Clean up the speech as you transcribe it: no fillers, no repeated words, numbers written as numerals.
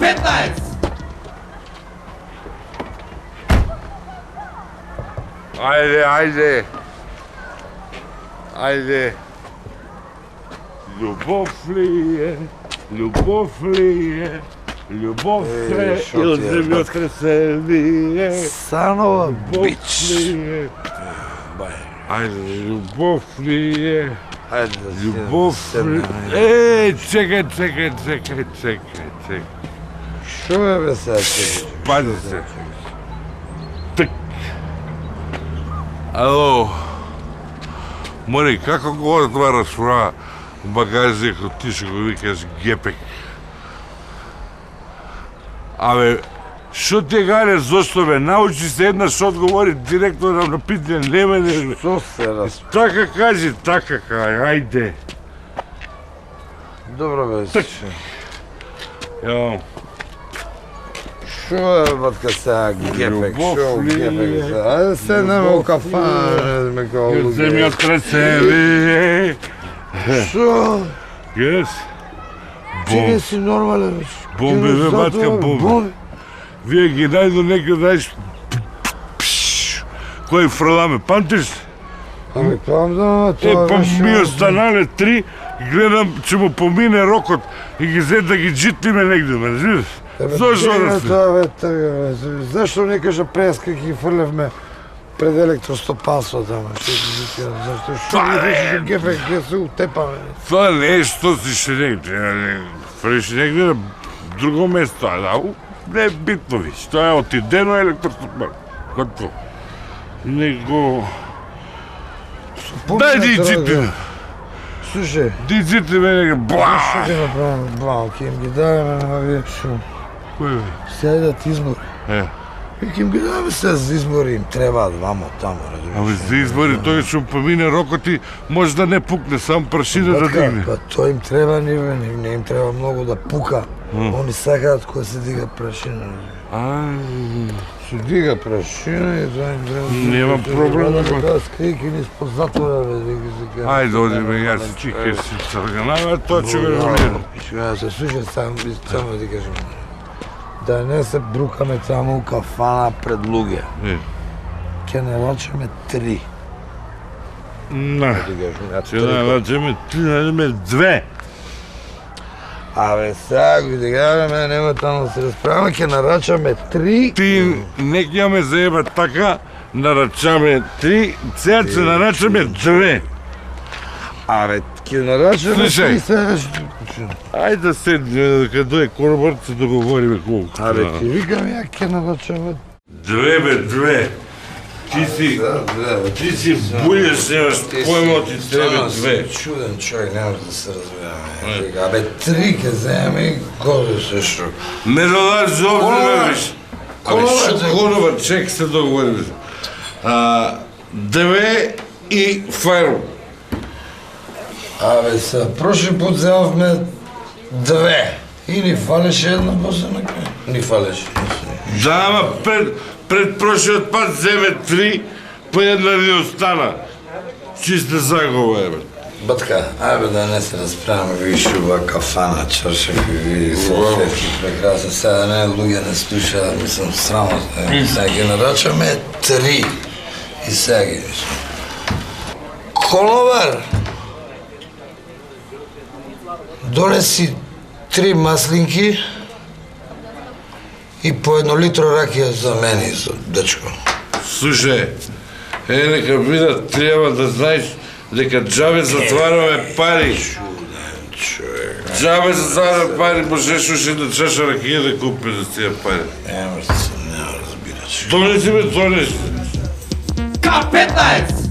K15! Ajde, ajde. Ajde. Любов ли е, любов ли е, любов е, шо ти е, или земята се вие. Санова бич. Ajde, любов ли е, Хайде да любов ли е. Чекай. Шо е бе сега чекай? Пази се. Так. Ало. Моли, како го отвараш това багажникот, ти ще го викаш гепек? Абе, шо те гаре, зошто бе? Научи се еднаш одговори директно на питanje, нема не. Шо се раз... Така кажи, ајде. Добро бе, Ја, шо е батка сега гепек? Любов Шо ли гепек е? сега? Ајде седнеме у кафана, не сме као луѓе. земјот край себе. Шо? Јес? Ти не си нормален, бе. Бомби, бе, батка, бомби. Вие ги најду некој, знаеш, кој фрламе, памтиш? Ами памдам, тоа Па беше... ми останале три, гледам, че му помине рокот и ги зет да ги джитниме негде, ме разбираш? Зошто да се? Тоа бе, трга, бе. Зашто не кажа преска ги фрлевме пред електростопанството, ама што ти викам, зашто што ги беше гепек, ќе се утепаме. Тоа не е што си ше негде, фреш негде на друго место, не е битно виж, тоа е отидено електростопан. Какво? Него... Дај ди джитниме, Слушай, ди джитниме негде, што бла! ќе направиме? Бам, ќе им ги даваме на овие шо. Кој бе? Сега идат избори. Е. И ќе им ги даваме сега за избори, им требаат вамо тамо, Ами разбираш. за избори тој што помине рокот и може да не пукне, сам прашина да Батка, дигне. па тоа им треба, не им треба многу да пука. Они сакаат кога се дига прашина. Се дига прашина и тоа им треба... Нема проблем, бе. Така скрики низ по затвора, бе, да ги се кажа. Ајде, одиме, јас си чихе си црганава, тоа ќе го регулирам. Сега се слушай, само да ти кажам. Да не се брукаме само у кафана пред луѓе. Ќе нарачаме три. На, Ти кажам, ќе најдеме три, најдеме две. Абе, сега го идиграваме, нема таму да се расправаме, ќе нарачаме три. Ти не ќе ме заеба така, нарачаме три, сега ќе нарачаме две. Абе, ќе нарачаме Слушај. три сега. Ајде да седне, кога дојде Корбар, се договориме колку. Абе, ти викам, ја ќе нарачаме. Две бе, две. Ти си бујеш, немаш појма, ти треба две. Чуден човек, не може да се разбираме. Абе, три ќе земеме и годи се шо. Не додаш зовне, ме виж. Абе, Конобар, шо Конобар, чек се договориме. Две и фајрл. Абе, са, прошли пут земавме две. И ни фалеше една после на крај. Ни фалеше. Да, ама пред прошиот пат земе три, по една ни остана. Чиста загуба, бе. Батка, ајде да не се расправаме, видиш ова кафана, чаршак и види салфетки прекрасни, сега не луѓе не слушаат, мислам срамотно. Сега ги нарачаме три. И сега ги видиш. Конобар! Донеси три маслинки и по 1 литро ракија за мене и за дечко. Слушај, нека видат, треба да знаеш дека џабе затвараме пари. Џабе затвараме пари, можеш уште една чаша ракија да купиш за тие пари. Нема разбираш. Донеси ме, донеси. K15!